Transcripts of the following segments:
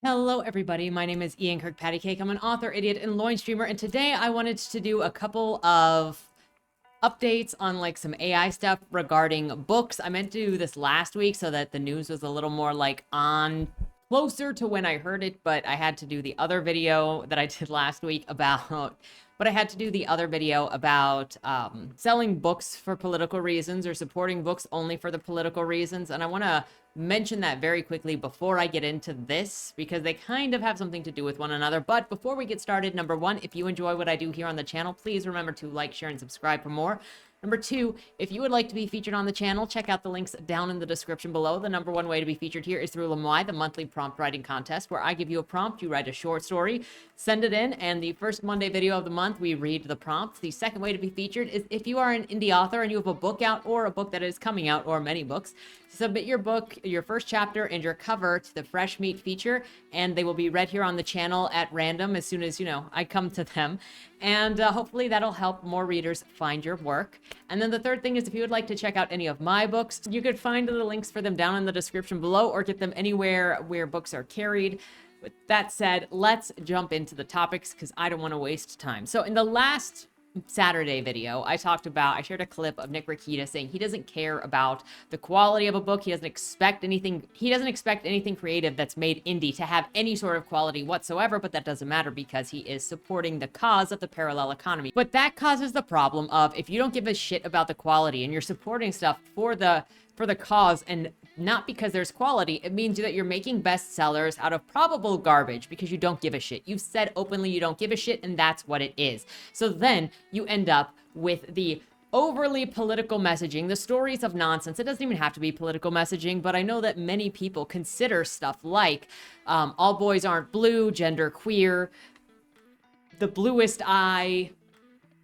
Hello, everybody. My name is Ian Kirkpatrick. I'm an author, idiot, and loin streamer, and today I wanted to do a couple of updates on like some AI stuff regarding books. I meant to do this last week so that the news was a little more like on closer to when I heard it, but I had to do the other video that I did last week about. But I had to do the other video about selling books for political reasons or supporting books only for the political reasons. And I want to mention that very quickly before I get into this because they kind of have something to do with one another. But before we get started, number one, if you enjoy what I do here on the channel, please remember to like, share, and subscribe for more. Number two, if you would like to be featured on the channel, check out the links down in the description below. The number one way to be featured here is through Lemoy, the monthly prompt writing contest, where I give you a prompt, you write a short story, send it in, and the first Monday video of the month, we read the prompt. The second way to be featured is if you are an indie author and you have a book out or a book that is coming out or many books, submit your book, your first chapter, and your cover to the Fresh Meat feature, and they will be read here on the channel at random as soon as, I come to them. And hopefully that'll help more readers find your work. And then the third thing is if you would like to check out any of my books, you could find the links for them down in the description below or get them anywhere where books are carried. With that said, let's jump into the topics because I don't want to waste time. So in the last Saturday video, I shared a clip of Nick Rakita saying he doesn't care about the quality of a book. He doesn't expect anything creative that's made indie to have any sort of quality whatsoever, but that doesn't matter because he is supporting the cause of the parallel economy. But that causes the problem of if you don't give a shit about the quality and you're supporting stuff for the cause and not because there's quality, it means that you're making bestsellers out of probable garbage because you don't give a shit. You've said openly you don't give a shit, and that's what it is. So then you end up with the overly political messaging, the stories of nonsense. It doesn't even have to be political messaging, but I know that many people consider stuff like all boys aren't blue, gender queer, the bluest eye,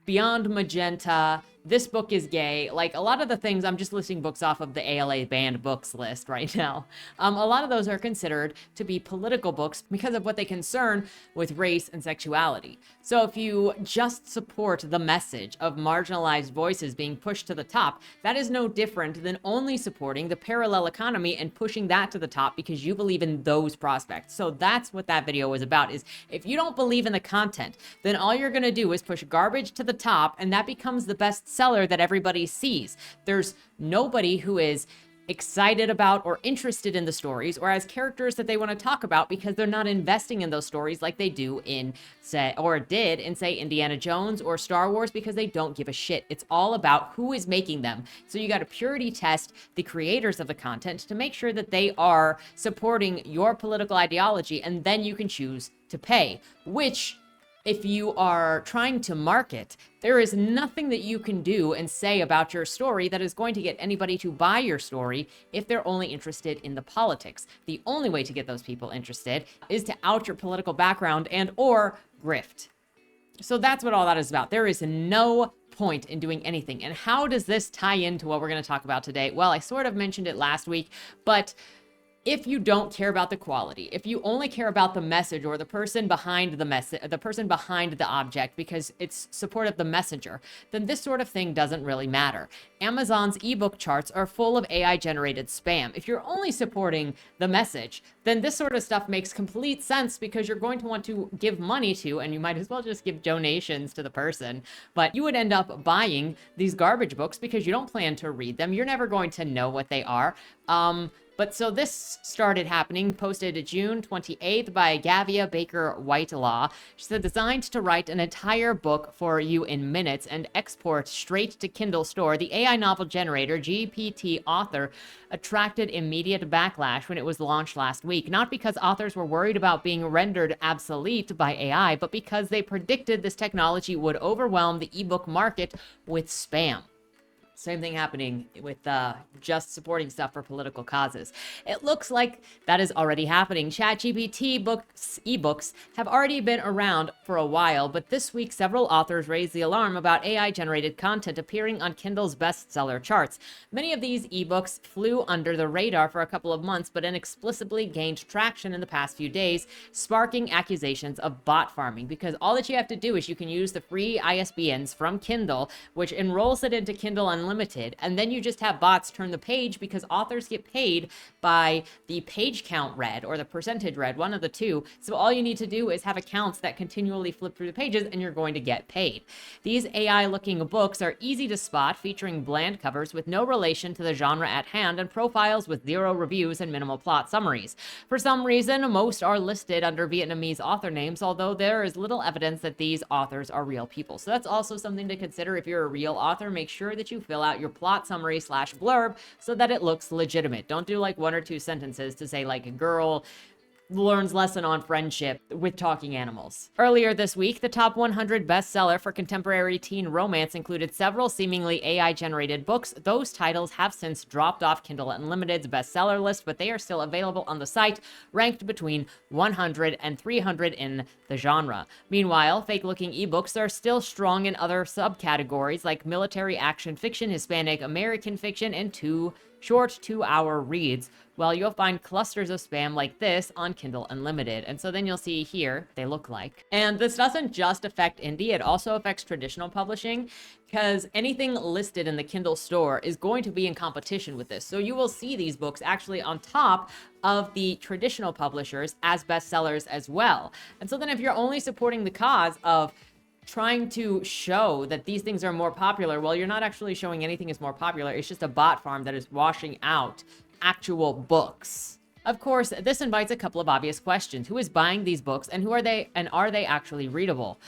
beyond magenta, this book is gay. Like a lot of the things, I'm just listing books off of the ALA banned books list right now. A lot of those are considered to be political books because of what they concern with race and sexuality. So if you just support the message of marginalized voices being pushed to the top, that is no different than only supporting the parallel economy and pushing that to the top because you believe in those prospects. So that's what that video was about, is if you don't believe in the content, then all you're going to do is push garbage to the top, and that becomes the best seller that everybody sees. There's nobody who is excited about or interested in the stories or has characters that they want to talk about because they're not investing in those stories like they do in say Indiana Jones or Star Wars because they don't give a shit. It's all about who is making them. So you got to purity test the creators of the content to make sure that they are supporting your political ideology, and then you can choose to pay, which if you are trying to market, there is nothing that you can do and say about your story that is going to get anybody to buy your story if they're only interested in the politics. The only way to get those people interested is to out your political background and or grift. So that's what all that is about. There is no point in doing anything. And how does this tie into what we're going to talk about today? Well, I sort of mentioned it last week, but if you don't care about the quality, if you only care about the message or the person behind the message, the person behind the object because it's support of the messenger, then this sort of thing doesn't really matter. Amazon's ebook charts are full of AI generated spam. If you're only supporting the message, then this sort of stuff makes complete sense because you're going to want to give money to, and you might as well just give donations to the person, but you would end up buying these garbage books because you don't plan to read them. You're never going to know what they are. But so this started happening, posted June 28th by Gavia Baker Whitelaw. She said, designed to write an entire book for you in minutes and export straight to Kindle store, the AI novel generator, GPT author, attracted immediate backlash when it was launched last week. Not because authors were worried about being rendered obsolete by AI, but because they predicted this technology would overwhelm the ebook market with spam. Same thing happening with just supporting stuff for political causes. It looks like that is already happening. ChatGPT ebooks have already been around for a while, but this week several authors raised the alarm about AI-generated content appearing on Kindle's bestseller charts. Many of these ebooks flew under the radar for a couple of months, but inexplicably gained traction in the past few days, sparking accusations of bot farming. Because all that you have to do is you can use the free ISBNs from Kindle, which enrolls it into Kindle Unlimited Unlimited, and then you just have bots turn the page because authors get paid by the page count read or the percentage read, one of the two. So all you need to do is have accounts that continually flip through the pages and you're going to get paid. These AI looking books are easy to spot, featuring bland covers with no relation to the genre at hand and profiles with 0 reviews and minimal plot summaries. For some reason, most are listed under Vietnamese author names, although there is little evidence that these authors are real people. So that's also something to consider. If you're a real author, make sure that you fill out your plot summary / blurb so that it looks legitimate. Don't do like 1 or 2 sentences to say like a girl learns lesson on friendship with talking animals. Earlier this week, the top 100 bestseller for contemporary teen romance included several seemingly AI-generated books. Those titles have since dropped off Kindle Unlimited's bestseller list, but they are still available on the site, ranked between 100 and 300 in the genre. Meanwhile, fake-looking ebooks are still strong in other subcategories like military action fiction, Hispanic American fiction, and short 2-hour reads, while you'll find clusters of spam like this on Kindle Unlimited. And so then you'll see here, they look like. And this doesn't just affect indie, it also affects traditional publishing, because anything listed in the Kindle store is going to be in competition with this. So you will see these books actually on top of the traditional publishers as bestsellers as well. And so then if you're only supporting the cause of trying to show that these things are more popular, well, you're not actually showing anything is more popular. It's just a bot farm that is washing out actual books. Of course, this invites a couple of obvious questions. Who is buying these books, and are they actually readable?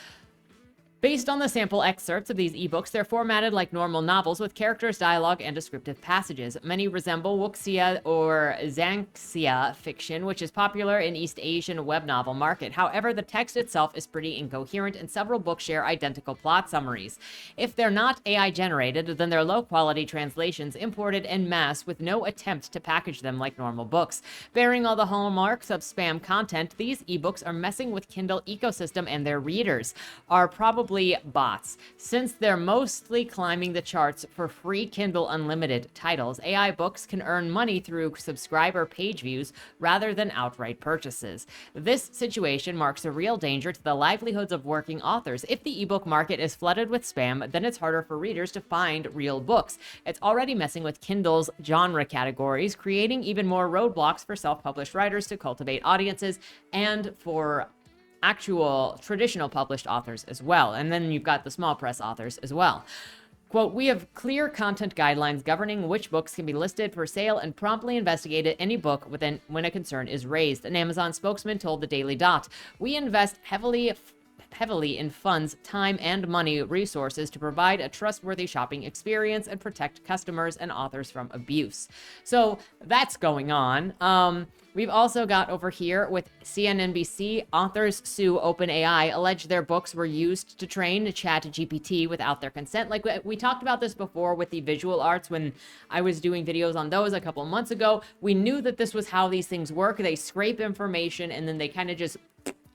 Based on the sample excerpts of these ebooks, they're formatted like normal novels with characters, dialogue, and descriptive passages. Many resemble wuxia or zangxia fiction, which is popular in East Asian web novel market. However, the text itself is pretty incoherent, and several books share identical plot summaries. If they're not AI generated, then they're low-quality translations imported en masse with no attempt to package them like normal books. Bearing all the hallmarks of spam content, these ebooks are messing with Kindle ecosystem, and their readers are probably bots. Since they're mostly climbing the charts for free Kindle Unlimited titles, AI books can earn money through subscriber page views rather than outright purchases. This situation marks a real danger to the livelihoods of working authors. If the ebook market is flooded with spam, then it's harder for readers to find real books. It's already messing with Kindle's genre categories, creating even more roadblocks for self-published writers to cultivate audiences and for actual traditional published authors as well. And then you've got the small press authors as well. Quote, "We have clear content guidelines governing which books can be listed for sale and promptly investigated any book when a concern is raised," an Amazon spokesman told the Daily Dot. "We invest heavily in funds, time, and money resources to provide a trustworthy shopping experience and protect customers and authors from abuse." So that's going on. We've also got over here with CNNBC, authors sue OpenAI, allege their books were used to train ChatGPT without their consent. Like we talked about this before with the visual arts when I was doing videos on those a couple of months ago. We knew that this was how these things work. They scrape information and then they kind of just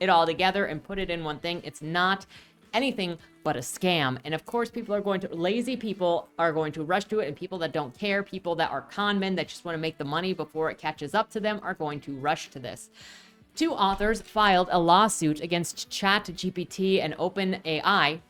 it all together and put it in one thing. It's not anything but a scam. And of course, lazy people are going to rush to it, and people that don't care, people that are con men that just want to make the money before it catches up to them are going to rush to this. 2 authors filed a lawsuit against ChatGPT and OpenAI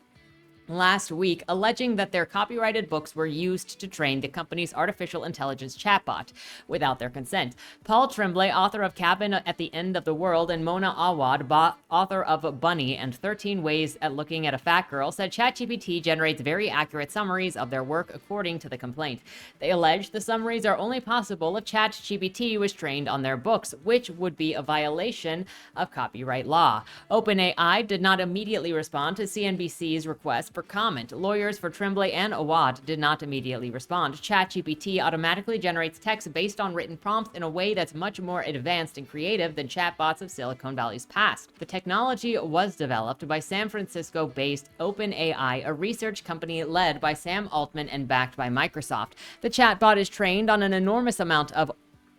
last week, alleging that their copyrighted books were used to train the company's artificial intelligence chatbot without their consent. Paul Tremblay, author of Cabin at the End of the World, and Mona Awad, author of Bunny and 13 Ways at Looking at a Fat Girl, said ChatGPT generates very accurate summaries of their work according to the complaint. They allege the summaries are only possible if ChatGPT was trained on their books, which would be a violation of copyright law. OpenAI did not immediately respond to CNBC's request for comment. Lawyers for Tremblay and Awad did not immediately respond. ChatGPT automatically generates text based on written prompts in a way that's much more advanced and creative than chatbots of Silicon Valley's past. The technology was developed by San Francisco-based OpenAI, a research company led by Sam Altman and backed by Microsoft. The chatbot is trained on an enormous amount of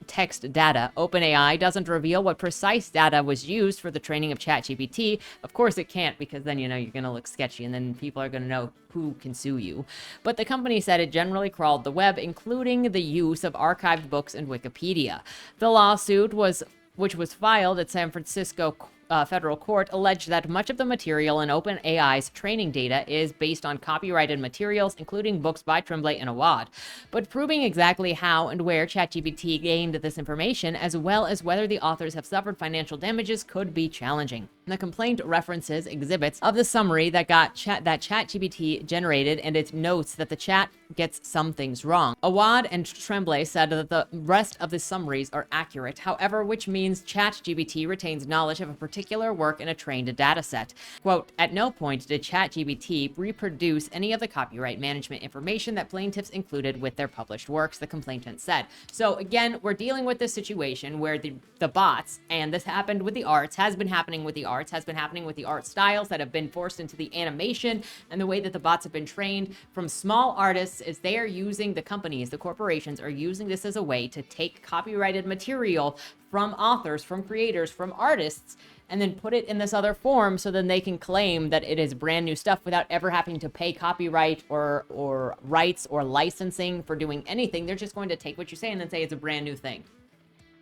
text data. OpenAI doesn't reveal what precise data was used for the training of ChatGPT. Of course it can't, because then, you're going to look sketchy and then people are going to know who can sue you. But the company said it generally crawled the web, including the use of archived books and Wikipedia. The lawsuit which was filed at San Francisco federal court alleged that much of the material in OpenAI's training data is based on copyrighted materials, including books by Tremblay and Awad. But proving exactly how and where ChatGPT gained this information, as well as whether the authors have suffered financial damages, could be challenging. The complaint references exhibits of the summary that ChatGPT generated, and it notes that the chat gets some things wrong. Awad and Tremblay said that the rest of the summaries are accurate, however, which means ChatGPT retains knowledge of a particular work in a trained dataset. Quote, "At no point did ChatGPT reproduce any of the copyright management information that plaintiffs included with their published works," the complainant said. So again, we're dealing with this situation where the bots, and this happened with the arts, has been happening with the arts, has been happening with the art styles that have been forced into the animation, and the way that the bots have been trained from small artists is they are using, the companies, the corporations are using this as a way to take copyrighted material from authors, from creators, from artists, and then put it in this other form so then they can claim that it is brand new stuff without ever having to pay copyright or rights or licensing for doing anything. They're just going to take what you say and then say it's a brand new thing.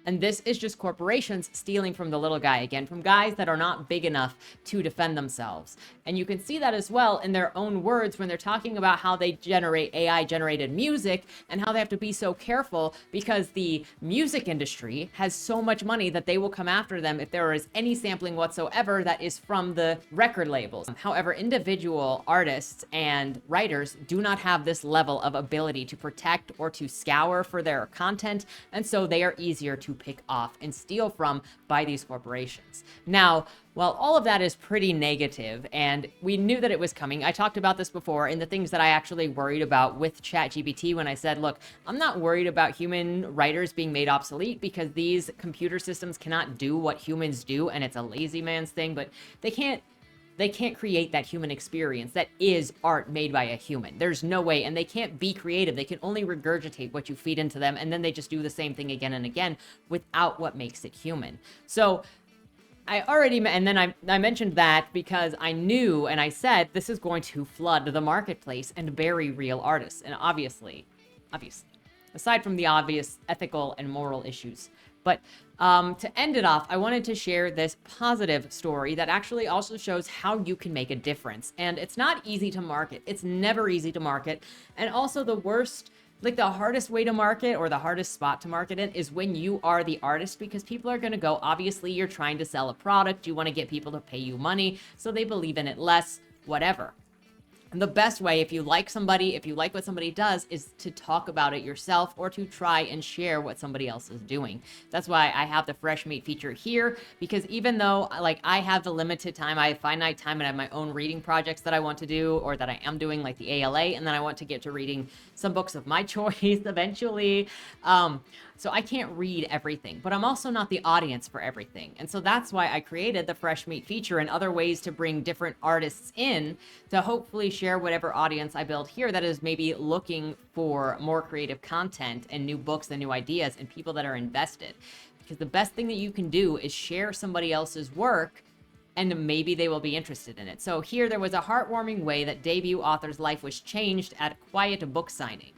And this is just corporations stealing from the little guy again, from guys that are not big enough to defend themselves. And you can see that as well in their own words when they're talking about how they generate AI generated music and how they have to be so careful because the music industry has so much money that they will come after them if there is any sampling whatsoever that is from the record labels. However, individual artists and writers do not have this level of ability to protect or to scour for their content, and so they are easier to pick off and steal from by these corporations. Now, while all of that is pretty negative, and we knew that it was coming, I talked about this before in the things that I actually worried about with ChatGPT when I said, look, I'm not worried about human writers being made obsolete because these computer systems cannot do what humans do, and it's a lazy man's thing, but they can't create that human experience that is art made by a human. There's no way, and they can't be creative. They can only regurgitate what you feed into them, and then they just do the same thing again and again without what makes it human. So I mentioned that because I knew and I said this is going to flood the marketplace and bury real artists. And obviously, aside from the obvious ethical and moral issues. But to end it off, I wanted to share this positive story that actually also shows how you can make a difference. And it's not easy to market. It's never easy to market. And also the hardest way to market or the hardest spot to market it is when you are the artist, because people are going to go, obviously you're trying to sell a product. You want to get people to pay you money so they believe in it less, whatever. And the best way, if you like what somebody does, is to talk about it yourself or to try and share what somebody else is doing. That's why I have the fresh meat feature here, because even though I have the limited time, I have finite time and I have my own reading projects that I want to do or that I am doing, like the ALA, and then I want to get to reading some books of my choice eventually. So I can't read everything, but I'm also not the audience for everything. And so that's why I created the fresh meat feature and other ways to bring different artists in to hopefully share whatever audience I build here that is maybe looking for more creative content and new books and new ideas and people that are invested. Because the best thing that you can do is share somebody else's work and maybe they will be interested in it. So here there was a heartwarming way that debut author's life was changed at a quiet book signing.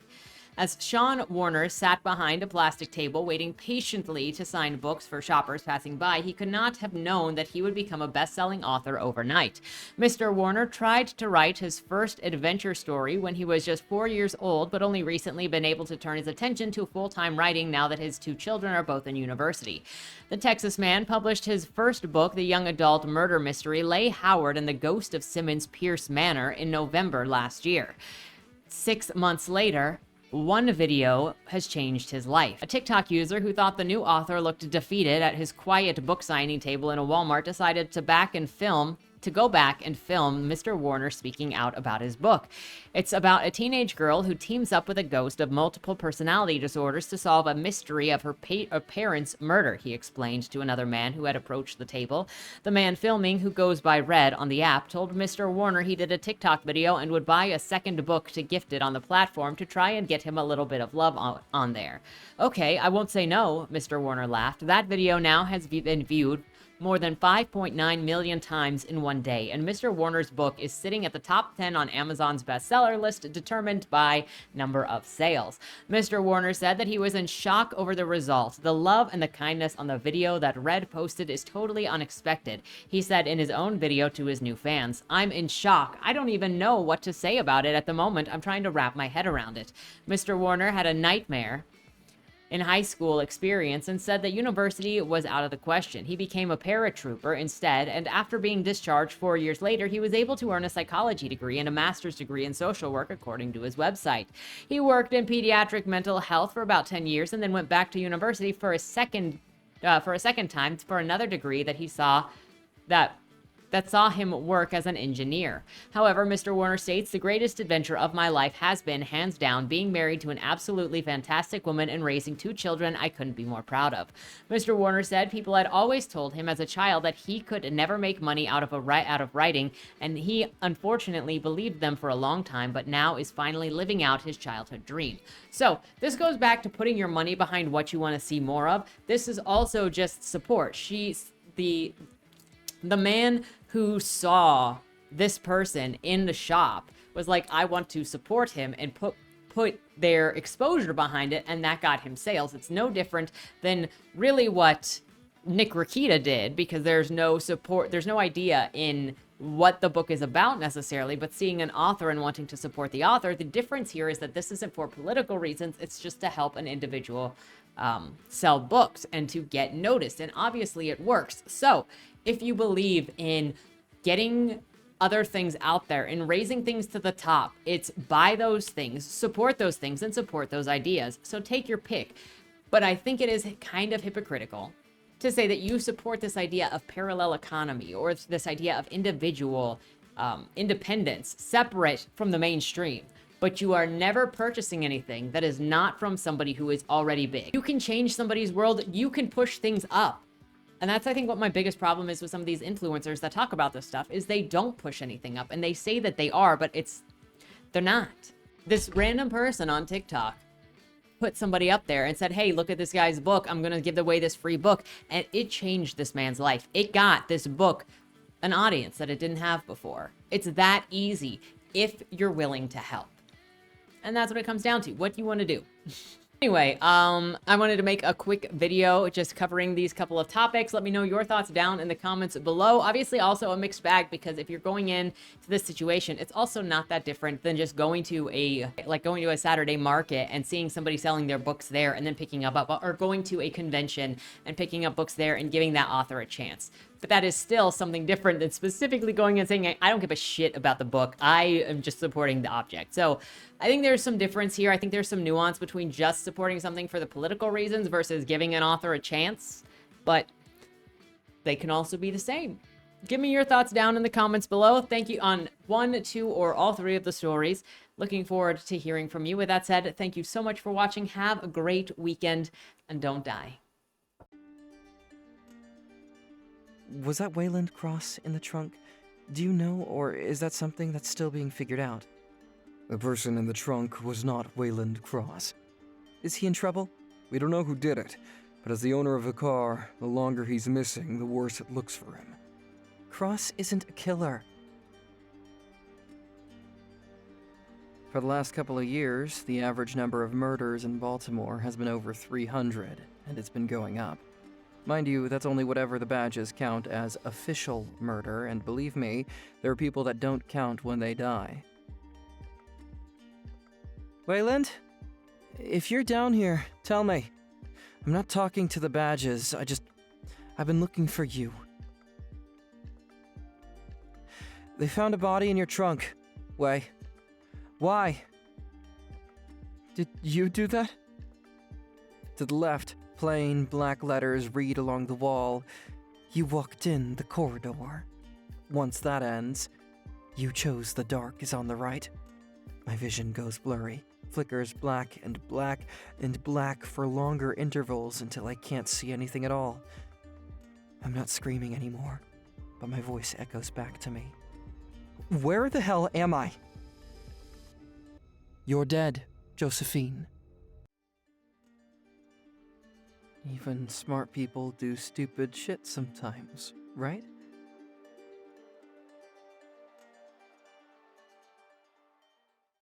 As Sean Warner sat behind a plastic table waiting patiently to sign books for shoppers passing by, he could not have known that he would become a best-selling author overnight. Mr. Warner tried to write his first adventure story when he was just 4 years old, but only recently been able to turn his attention to full-time writing now that his two children are both in university. The Texas man published his first book, the young adult murder mystery Leigh Howard and the Ghost of Simmons Pierce Manor, in November last year. 6 months later, one video has changed his life. A TikTok user who thought the new author looked defeated at his quiet book signing table in a Walmart decided to go back and film Mr. Warner speaking out about his book. It's about a teenage girl who teams up with a ghost of multiple personality disorders to solve a mystery of her parents' murder, he explained to another man who had approached the table. The man filming, who goes by Red on the app, told Mr. Warner he did a TikTok video and would buy a second book to gift it on the platform to try and get him a little bit of love on there. Okay, I won't say no, Mr. Warner laughed. That video now has been viewed more than 5.9 million times in one day, and Mr. Warner's book is sitting at the top 10 on Amazon's bestseller list, determined by number of sales. Mr. Warner said that he was in shock over the result. The love and the kindness on the video that Red posted is totally unexpected. He said in his own video to his new fans, "I'm in shock. I don't even know what to say about it at the moment. I'm trying to wrap my head around it." Mr. Warner had a nightmare in high school experience and said that university was out of the question. He became a paratrooper instead, and after being discharged 4 years later, he was able to earn a psychology degree and a master's degree in social work, according to his website. He worked in pediatric mental health for about 10 years and then went back to university for a second time for another degree that he saw that saw him work as an engineer. However, Mr. Warner states, "The greatest adventure of my life has been, hands down, being married to an absolutely fantastic woman and raising 2 children I couldn't be more proud of." Mr. Warner said people had always told him as a child that he could never make money out of writing, and he unfortunately believed them for a long time, but now is finally living out his childhood dream. So this goes back to putting your money behind what you want to see more of. This is also just support. The man who saw this person in the shop was like, I want to support him, and put their exposure behind it, and that got him sales. It's no different than really what Nick Rakita did, because there's no support, there's no idea in what the book is about necessarily, but seeing an author and wanting to support the author. The difference here is that this isn't for political reasons, it's just to help an individual sell books and to get noticed, and obviously it works. So if you believe in getting other things out there and raising things to the top, it's buy those things, support those things, and support those ideas. So take your pick. But I think it is kind of hypocritical to say that you support this idea of parallel economy or this idea of individual independence separate from the mainstream, but you are never purchasing anything that is not from somebody who is already big. You can change somebody's world. You can push things up. And that's, I think, what my biggest problem is with some of these influencers that talk about this stuff, is they don't push anything up, and they say that they are, but they're not. This random person on TikTok put somebody up there and said, hey, look at this guy's book. I'm going to give away this free book. And it changed this man's life. It got this book an audience that it didn't have before. It's that easy if you're willing to help. And that's what it comes down to. What do you want to do? Anyway, I wanted to make a quick video just covering these couple of topics. Let me know your thoughts down in the comments below. Obviously, also a mixed bag, because if you're going into this situation, it's also not that different than just going to a Saturday market and seeing somebody selling their books there and then picking up, or going to a convention and picking up books there and giving that author a chance. But that is still something different than specifically going and saying, I don't give a shit about the book. I am just supporting the object. So I think there's some difference here. I think there's some nuance between just supporting something for the political reasons versus giving an author a chance. But they can also be the same. Give me your thoughts down in the comments below. Thank you on 1, 2, or all 3 of the stories. Looking forward to hearing from you. With that said, thank you so much for watching. Have a great weekend, and don't die. Was that Wayland Cross in the trunk? Do you know, or is that something that's still being figured out? The person in the trunk was not Wayland Cross. Is he in trouble? We don't know who did it, but as the owner of the car, the longer he's missing, the worse it looks for him. Cross isn't a killer. For the last couple of years, the average number of murders in Baltimore has been over 300, and it's been going up. Mind you, that's only whatever the badges count as official murder, and believe me, there are people that don't count when they die. Wayland? If you're down here, tell me. I'm not talking to the badges, I've been looking for you. They found a body in your trunk. Why? Did you do that? To the left, plain black letters read along the wall, You walked in the corridor. once that ends, you chose the dark is on the right. My vision goes blurry, flickers black and black for longer intervals until I can't see anything at all. I'm not screaming anymore, but my voice echoes back to me. Where the hell am I? You're dead, Josephine. Even smart people do stupid shit sometimes, right?